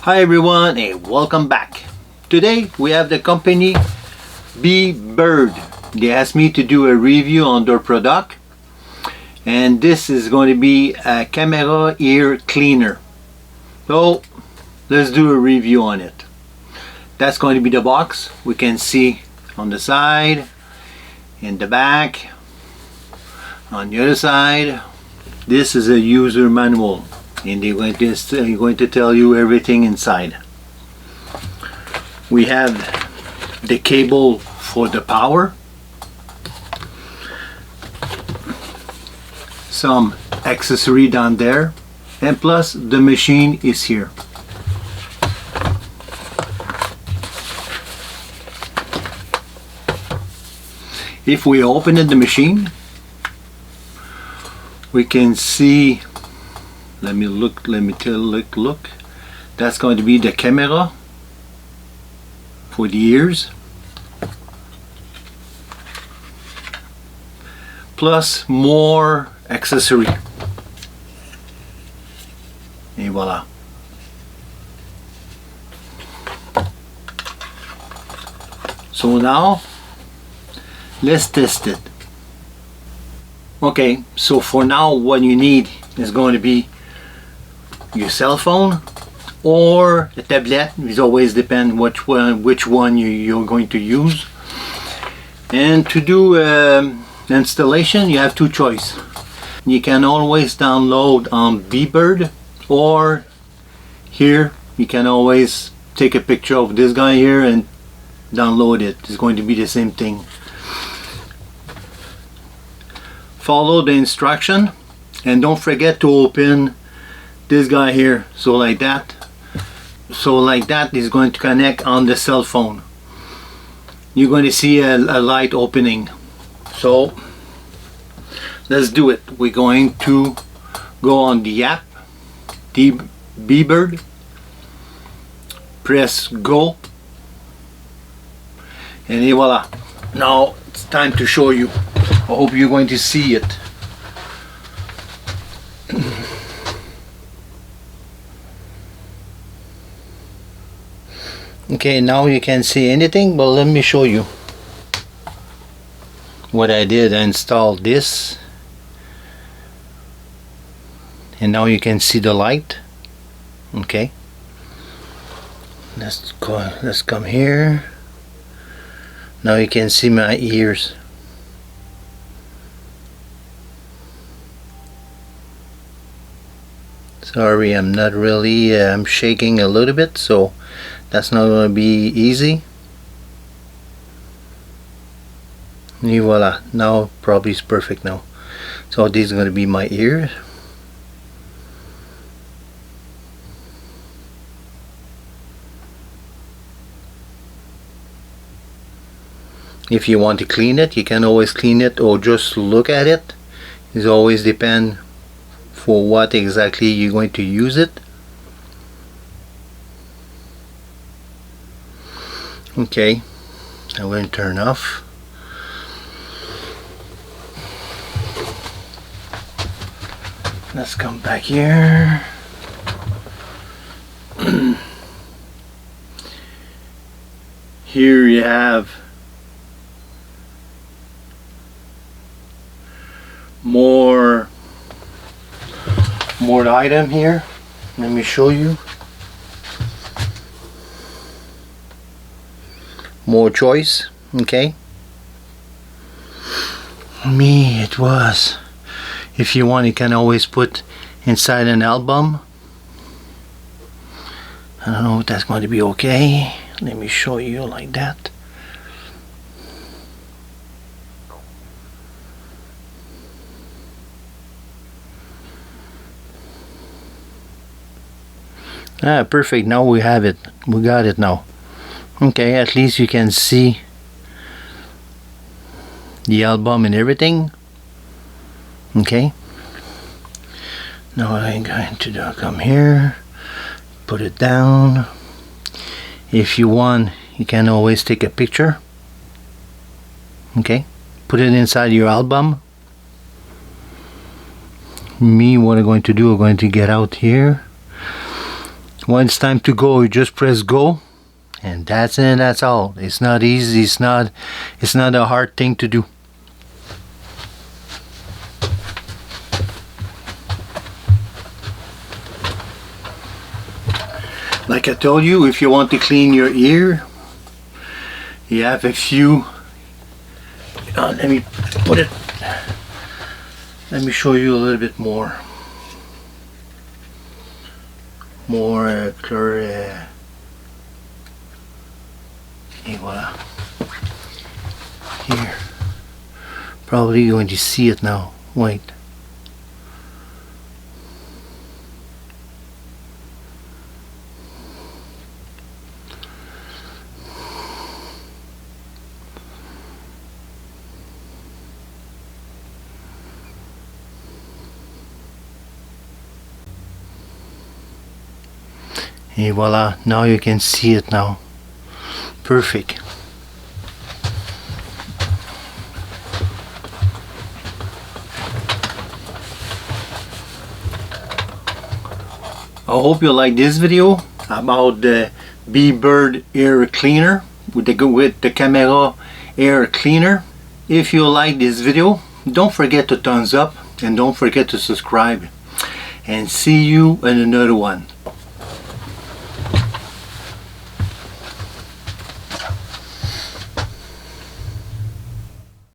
Hi everyone and welcome back. Today we have the company BEBIRD. They asked me to do a review on their product, and this is going to be a camera ear cleaner. So let's do a review on it. That's going to be the box. We can see on the side, in the back, on the other side. This is a user manual, and they're going to tell you everything inside. We have the cable for the power, some accessory down there, and plus the machine is here. If we open the machine, we can see, let me look. That's going to be the camera for the ears, plus more accessory. Et voila. So now let's test it. Okay, so for now what you need is going to be your cell phone or a tablet. It always depends which one you're going to use. And to do installation, you have two choices. You can always download on BEBIRD, or here you can always take a picture of this guy here and download it. It's going to be the same thing. Follow the instruction and don't forget to open this guy here. So like that is going to connect on the cell phone. You're going to see a light opening. So let's do it. We're going to go on the app, the BEBIRD, press go, and voila. Now it's time to show you. I hope you're going to see it. Okay, now you can't see anything, but let me show you what I did. I installed this, and now you can see the light. Okay, let's come here. Now you can see my ears. Sorry, I'm not really, I'm shaking a little bit, so that's not going to be easy. And voila, now probably it's perfect now. So these are going to be my ears. If you want to clean it, you can always clean it or just look at it. It always depends for what exactly you're going to use it. Okay, I'm going to turn off. Let's come back here. Here you have more item here. Let me show you. More choice. Okay, me it was, if you want, you can always put inside an album. I don't know if that's going to be okay. Let me show you like that. Ah, perfect. Now we have it. We got it now. Okay, at least you can see the album and everything. Okay, now I'm going to come here, put it down. If you want, you can always take a picture. Okay, put it inside your album. Me, what I'm going to do, I'm going to get out here When it's time to go, you just press go, and that's it. That's all. It's not easy. It's not a hard thing to do. Like I told you, if you want to clean your ear, you have a few. Let me put it. Let me show you a little bit more. Clear. Et voila. Here. Probably going to see it now. Wait. Et voila, now you can see it now. Perfect. I hope you like this video about the BEBIRD ear cleaner with the camera ear cleaner. If you like this video, don't forget to thumbs up and don't forget to subscribe, and see you in another one.